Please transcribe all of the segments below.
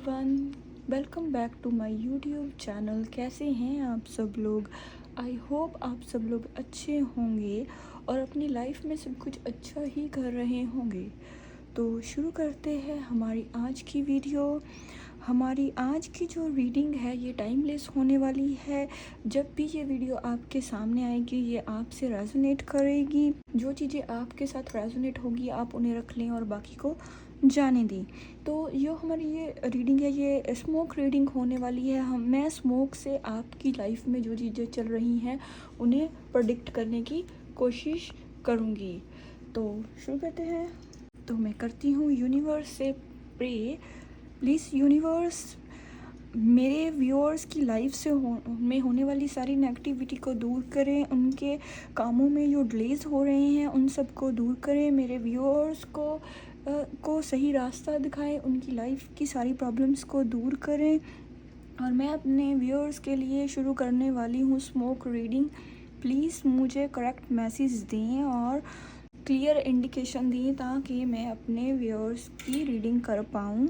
Everyone, welcome back to my YouTube channel. कैसे हैं आप सब लोग? आई होप आप सब लोग अच्छे होंगे और अपनी लाइफ में सब कुछ अच्छा ही कर रहे होंगे। तो शुरू करते हैं हमारी आज की वीडियो। हमारी आज की जो रीडिंग है ये टाइमलेस होने वाली है। जब भी ये वीडियो आपके सामने आएगी ये आपसे रेजोनेट करेगी। जो चीज़ें आपके साथ रेजोनेट होगी आप उन्हें रख लें और बाकी को जाने दें। तो जो हमारी ये रीडिंग है ये स्मोक रीडिंग होने वाली है। मैं स्मोक से आपकी लाइफ में जो चीज़ें चल रही हैं उन्हें प्रेडिक्ट करने की कोशिश करूँगी। तो शुरू करते हैं। तो मैं करती हूँ यूनिवर्स से प्रे। प्लीज़ यूनिवर्स मेरे व्यूअर्स की लाइफ से में होने वाली सारी नेगेटिविटी को दूर करें। उनके कामों में जो डिलेज हो रहे हैं उन सब को दूर करें। मेरे व्यूअर्स को सही रास्ता दिखाएं। उनकी लाइफ की सारी प्रॉब्लम्स को दूर करें। और मैं अपने व्यूअर्स के लिए शुरू करने वाली हूँ स्मोक रीडिंग। प्लीज़ मुझे करेक्ट मैसेज दें और क्लियर इंडिकेशन दें ताकि मैं अपने व्यूअर्स की रीडिंग कर पाऊँ।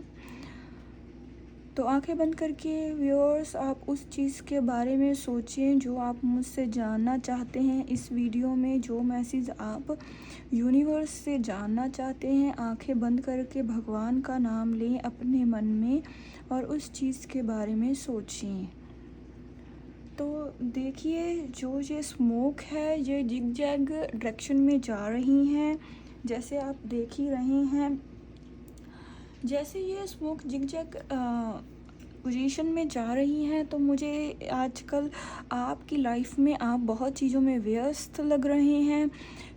तो आंखें बंद करके व्यूअर्स आप उस चीज़ के बारे में सोचें जो आप मुझसे जानना चाहते हैं। इस वीडियो में जो मैसेज आप यूनिवर्स से जानना चाहते हैं, आंखें बंद करके भगवान का नाम लें अपने मन में और उस चीज़ के बारे में सोचें। तो देखिए जो ये स्मोक है ये जिग जैग डायरेक्शन में जा रही हैं, जैसे आप देख ही रहे हैं। जैसे ये स्मोक जिग जैग पोजीशन में जा रही हैं तो मुझे आजकल आपकी लाइफ में आप बहुत चीज़ों में व्यस्त लग रहे हैं।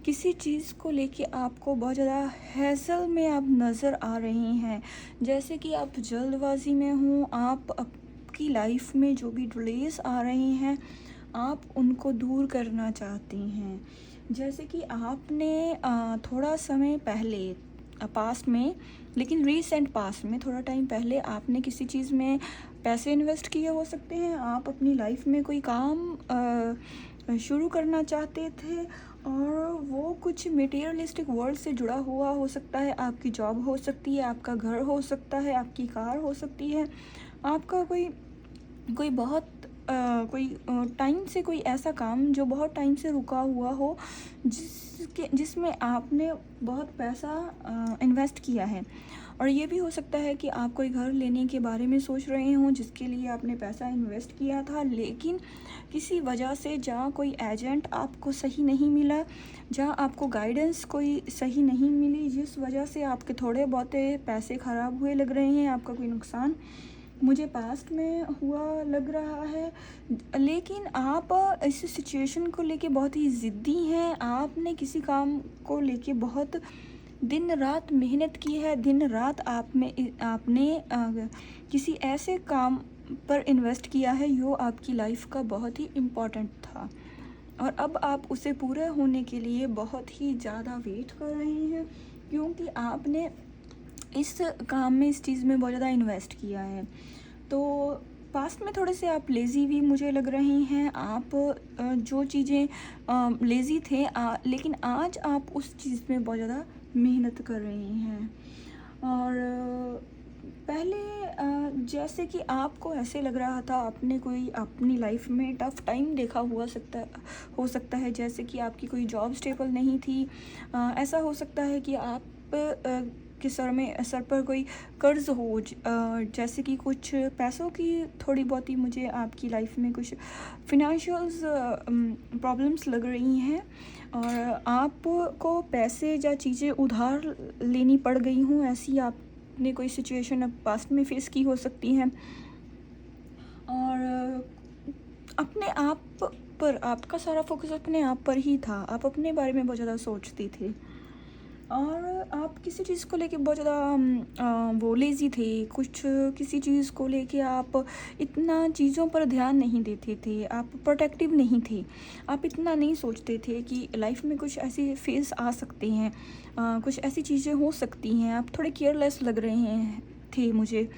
किसी चीज़ को लेके आपको बहुत ज़्यादा हैसल में आप नज़र आ रहे हैं। जैसे कि आप जल्दबाजी में हों। आप आपकी लाइफ में जो भी डिलेस आ रहे हैं आप उनको दूर करना चाहती हैं। जैसे कि आपने थोड़ा समय पहले पास्ट में, लेकिन रीसेंट पास्ट में थोड़ा टाइम पहले आपने किसी चीज़ में पैसे इन्वेस्ट किए हो सकते हैं। आप अपनी लाइफ में कोई काम शुरू करना चाहते थे और वो कुछ मटेरियलिस्टिक वर्ल्ड से जुड़ा हुआ हो सकता है। आपकी जॉब हो सकती है, आपका घर हो सकता है, आपकी कार हो सकती है, आपका कोई बहुत कोई टाइम से कोई ऐसा काम जो बहुत टाइम से रुका हुआ हो जिसमें आपने बहुत पैसा इन्वेस्ट किया है। और ये भी हो सकता है कि आप कोई घर लेने के बारे में सोच रहे हों जिसके लिए आपने पैसा इन्वेस्ट किया था, लेकिन किसी वजह से जहाँ कोई एजेंट आपको सही नहीं मिला, जहाँ आपको गाइडेंस कोई सही नहीं मिली, जिस वजह से आपके थोड़े बहुत पैसे ख़राब हुए लग रहे हैं, आपका कोई नुकसान मुझे पास्ट में हुआ लग रहा है। लेकिन आप इस सिचुएशन को लेके बहुत ही ज़िद्दी हैं। आपने किसी काम को लेके बहुत दिन रात मेहनत की है। दिन रात आपने किसी ऐसे काम पर इन्वेस्ट किया है जो आपकी लाइफ का बहुत ही इम्पोर्टेंट था और अब आप उसे पूरे होने के लिए बहुत ही ज़्यादा वेट कर रहे हैं क्योंकि आपने इस काम में इस चीज़ में बहुत ज़्यादा इन्वेस्ट किया है। तो पास्ट में थोड़े से आप लेज़ी भी मुझे लग रहे हैं। आप जो चीज़ें लेज़ी थे लेकिन आज आप उस चीज़ में बहुत ज़्यादा मेहनत कर रहे हैं। और पहले जैसे कि आपको ऐसे लग रहा था आपने कोई अपनी लाइफ में टफ़ टाइम देखा हो सकता है। जैसे कि आपकी कोई जॉब स्टेबल नहीं थी। ऐसा हो सकता है कि आप के सर पर कोई कर्ज़ हो, जैसे कि कुछ पैसों की थोड़ी बहुत ही मुझे आपकी लाइफ में कुछ फिनेंशियल्स प्रॉब्लम्स लग रही हैं और आपको पैसे या चीज़ें उधार लेनी पड़ गई हों। ऐसी आपने कोई सिचुएशन अब पास्ट में फेस की हो सकती है और अपने आप पर आपका सारा फोकस अपने आप पर ही था। आप अपने बारे में बहुत ज़्यादा सोचती थी और आप किसी चीज़ को लेके बहुत ज़्यादा वो लेज़ी थे। किसी चीज़ को लेके आप इतना चीज़ों पर ध्यान नहीं देते थे। आप प्रोटेक्टिव नहीं थे। आप इतना नहीं सोचते थे कि लाइफ में कुछ ऐसे फेज़ आ सकते हैं, कुछ ऐसी चीज़ें हो सकती हैं। आप थोड़े केयरलेस लग रहे थे मुझे,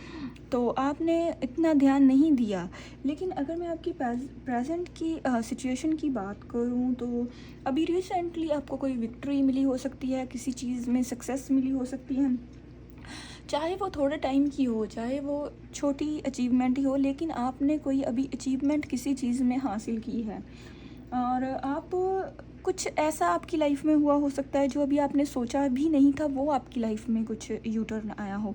तो आपने इतना ध्यान नहीं दिया। लेकिन अगर मैं आपकी प्रेजेंट की सिचुएशन की बात करूं तो अभी रिसेंटली आपको कोई विक्ट्री मिली हो सकती है, किसी चीज़ में सक्सेस मिली हो सकती है, चाहे वो थोड़े टाइम की हो, चाहे वो छोटी अचीवमेंट ही हो, लेकिन आपने कोई अभी अचीवमेंट किसी चीज़ में हासिल की है। और आप कुछ ऐसा आपकी लाइफ में हुआ हो सकता है जो अभी आपने सोचा भी नहीं था, वो आपकी लाइफ में कुछ यू टर्न आया हो।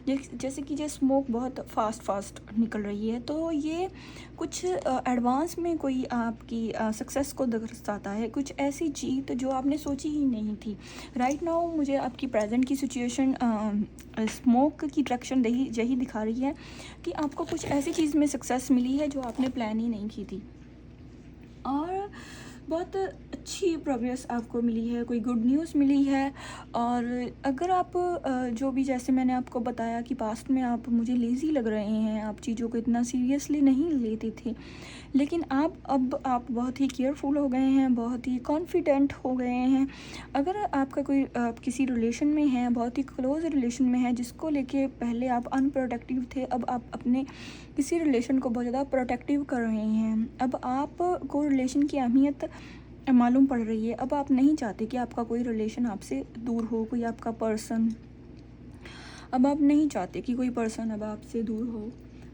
जैसे कि ये स्मोक बहुत फास्ट फास्ट निकल रही है, तो ये कुछ एडवांस में कोई आपकी सक्सेस को दर्शाता है, कुछ ऐसी जीत जो आपने सोची ही नहीं थी। राइट नाउ मुझे आपकी प्रेजेंट की सिचुएशन स्मोक की डायरेक्शन यही दिखा रही है कि आपको कुछ ऐसी चीज़ में सक्सेस मिली है जो आपने प्लान ही नहीं की थी, और बहुत अच्छी प्रोग्रेस आपको मिली है, कोई गुड न्यूज़ मिली है। और अगर आप जो भी, जैसे मैंने आपको बताया कि पास्ट में आप मुझे लेज़ी लग रहे हैं, आप चीज़ों को इतना सीरियसली नहीं लेते थे, लेकिन अब आप बहुत ही केयरफुल हो गए हैं, बहुत ही कॉन्फिडेंट हो गए हैं। अगर आपका कोई आप किसी रिलेशन में है, बहुत ही क्लोज रिलेशन में है, जिसको लेके पहले आप अनप्रोटेक्टिव थे, अब आप अपने किसी रिलेशन को बहुत ज़्यादा प्रोटेक्टिव कर रहे हैं। अब आपको रिलेशन की अहमियत मालूम पड़ रही है। अब आप नहीं चाहते कि आपका कोई रिलेशन आपसे दूर हो, कोई आपका पर्सन, अब आप नहीं चाहते कि कोई पर्सन अब आपसे दूर हो।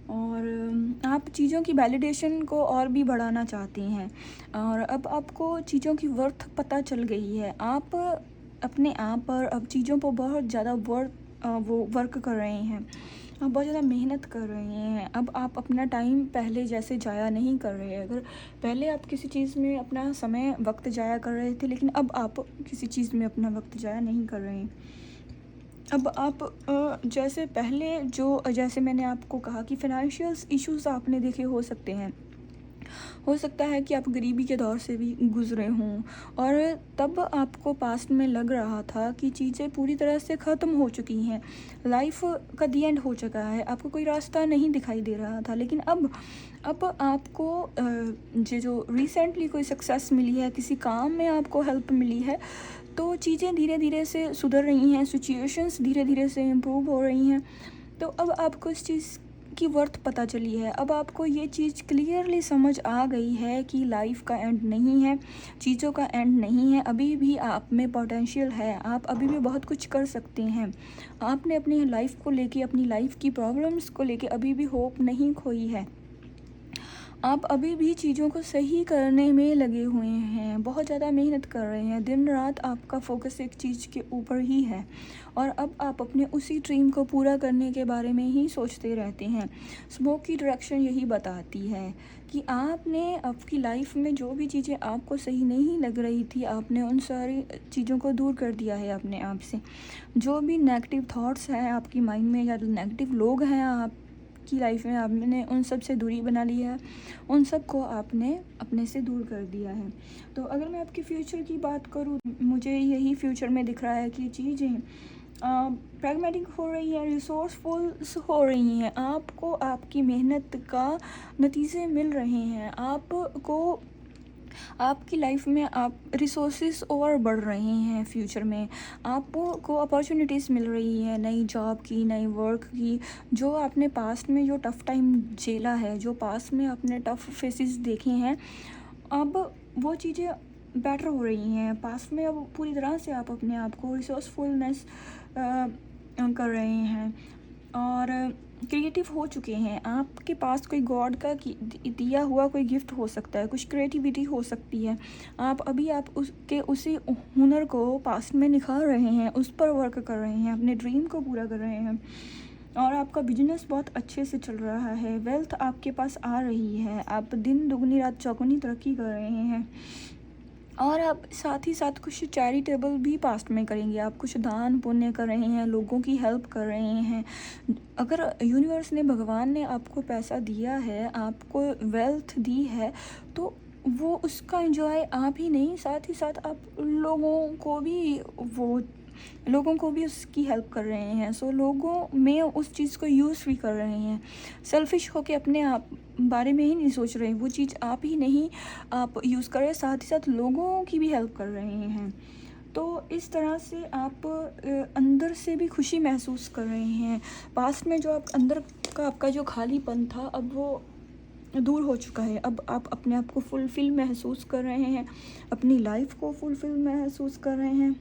और आप चीज़ों की वैलिडेशन को और भी बढ़ाना चाहते हैं, और अब आपको चीज़ों की वर्थ पता चल गई है। आप अपने आप पर अब चीज़ों पर बहुत ज़्यादा वो वर्क कर रहे हैं, आप बहुत ज़्यादा मेहनत कर रहे हैं। अब आप अपना टाइम पहले जैसे ज़ाया नहीं कर रहे हैं। अगर पहले आप किसी चीज़ में अपना समय वक्त ज़ाया कर रहे थे, लेकिन अब आप किसी चीज़ में अपना वक्त ज़ाया नहीं कर रहे हैं। अब आप जैसे पहले जैसे मैंने आपको कहा कि फ़ाइनेंशियल्स इश्यूज़ आपने देखे हो सकते हैं। हो सकता है कि आप गरीबी के दौर से भी गुज़रे हों, और तब आपको पास्ट में लग रहा था कि चीज़ें पूरी तरह से ख़त्म हो चुकी हैं, लाइफ का दी एंड हो चुका है, आपको कोई रास्ता नहीं दिखाई दे रहा था। लेकिन अब आपको जो रिसेंटली कोई सक्सेस मिली है, किसी काम में आपको हेल्प मिली है, तो चीज़ें धीरे धीरे से सुधर रही हैं, सिचुएशंस धीरे धीरे से इम्प्रूव हो रही हैं। तो अब आपको इस चीज़ की वर्थ पता चली है। अब आपको ये चीज़ क्लियरली समझ आ गई है कि लाइफ का एंड नहीं है, चीज़ों का एंड नहीं है, अभी भी आप में पोटेंशियल है, आप अभी भी बहुत कुछ कर सकते हैं। आपने अपनी लाइफ को लेके, अपनी लाइफ की प्रॉब्लम्स को लेके अभी भी होप नहीं खोई है। आप अभी भी चीज़ों को सही करने में लगे हुए हैं, बहुत ज़्यादा मेहनत कर रहे हैं, दिन रात आपका फोकस एक चीज़ के ऊपर ही है, और अब आप अपने उसी ड्रीम को पूरा करने के बारे में ही सोचते रहते हैं। स्मोक की डायरेक्शन यही बताती है कि आपने आपकी लाइफ में जो भी चीज़ें आपको सही नहीं लग रही थी, आपने उन सारी चीज़ों को दूर कर दिया है अपने आप से। जो भी नेगेटिव थॉट्स हैं आपकी माइंड में, या नेगेटिव लोग हैं आपकी लाइफ में, आपने उन सब से दूरी बना ली है, उन सब को आपने अपने से दूर कर दिया है। तो अगर मैं आपके फ्यूचर की बात करूँ, मुझे यही फ्यूचर में दिख रहा है कि चीज़ें प्रैग्मेटिक हो रही हैं, रिसोर्सफुल हो रही हैं, आपको आपकी मेहनत का नतीजे मिल रहे हैं, आपको आपकी लाइफ में आप रिसोर्सेज और बढ़ रहे हैं। फ्यूचर में आपको अपॉर्चुनिटीज़ मिल रही है, नई जॉब की, नई वर्क की। जो आपने पास्ट में जो टफ़ टाइम झेला है, जो पास्ट में आपने टफ़ फेसेस देखे हैं, अब वो चीज़ें बेटर हो रही हैं। पास्ट में अब पूरी तरह से आप अपने आप को रिसोर्सफुलनेस कर रहे हैं, और क्रिएटिव हो चुके हैं। आपके पास कोई गॉड का दिया हुआ कोई गिफ्ट हो सकता है, कुछ क्रिएटिविटी हो सकती है। आप अभी उसी हुनर को पास्ट में निखार रहे हैं, उस पर वर्क कर रहे हैं, अपने ड्रीम को पूरा कर रहे हैं, और आपका बिजनेस बहुत अच्छे से चल रहा है, वेल्थ आपके पास आ रही है, आप दिन दुगनी रात चौगुनी तरक्की कर रहे हैं। और आप साथ ही साथ कुछ चैरिटेबल भी पास्ट में करेंगे, आप कुछ दान पुण्य कर रहे हैं, लोगों की हेल्प कर रहे हैं। अगर यूनिवर्स ने, भगवान ने आपको पैसा दिया है, आपको वेल्थ दी है, तो वो उसका एंजॉय आप ही नहीं, साथ ही साथ आप लोगों को भी उसकी हेल्प कर रहे हैं। सो लोगों में उस चीज़ को यूज़ भी कर रहे हैं। सेल्फिश होके अपने आप बारे में ही नहीं सोच रहे, वो चीज़ आप ही नहीं आप यूज़ कर रहे, साथ ही साथ लोगों की भी हेल्प कर रहे हैं। तो इस तरह से आप अंदर से भी खुशी महसूस कर रहे हैं। पास्ट में जो आप अंदर का आपका जो खालीपन था, अब वो दूर हो चुका है। अब आप अपने आप को फुलफ़िल महसूस कर रहे हैं, अपनी लाइफ को फुलफ़िल महसूस कर रहे हैं।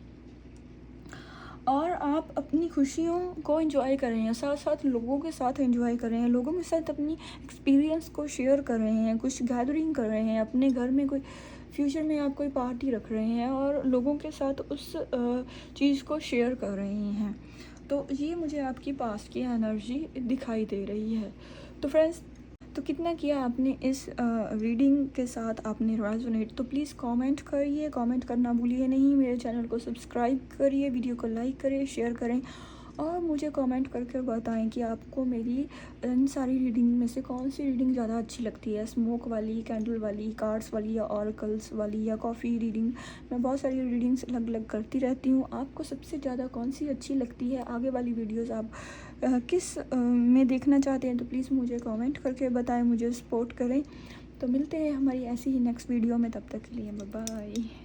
और आप अपनी खुशियों को एंजॉय कर रहे हैं, साथ साथ लोगों के साथ एंजॉय कर रहे हैं, लोगों के साथ अपनी एक्सपीरियंस को शेयर कर रहे हैं, कुछ गैदरिंग कर रहे हैं, अपने घर में कोई फ्यूचर में आप कोई पार्टी रख रहे हैं और लोगों के साथ उस चीज़ को शेयर कर रहे हैं। तो ये मुझे आपकी पास्ट की एनर्जी दिखाई दे रही है। तो फ्रेंड्स, तो कितना किया आपने इस रीडिंग के साथ आपने रेजोनेट, तो प्लीज़ कमेंट करिए, कमेंट करना भूलिए नहीं। मेरे चैनल को सब्सक्राइब करिए, वीडियो को लाइक करिए, शेयर करें और मुझे कमेंट करके बताएं कि आपको मेरी इन सारी रीडिंग में से कौन सी रीडिंग ज़्यादा अच्छी लगती है, स्मोक वाली, कैंडल वाली, कार्ड्स वाली, या ऑरेकल्स वाली, या कॉफ़ी रीडिंग। मैं बहुत सारी रीडिंग्स अलग अलग करती रहती हूँ। आपको सबसे ज़्यादा कौन सी अच्छी लगती है, आगे वाली वीडियोज़ आप किस में देखना चाहते हैं, तो प्लीज़ मुझे कमेंट करके बताएं, मुझे सपोर्ट करें। तो मिलते हैं हमारी ऐसी ही नेक्स्ट वीडियो में, तब तक के लिए बाय बाय।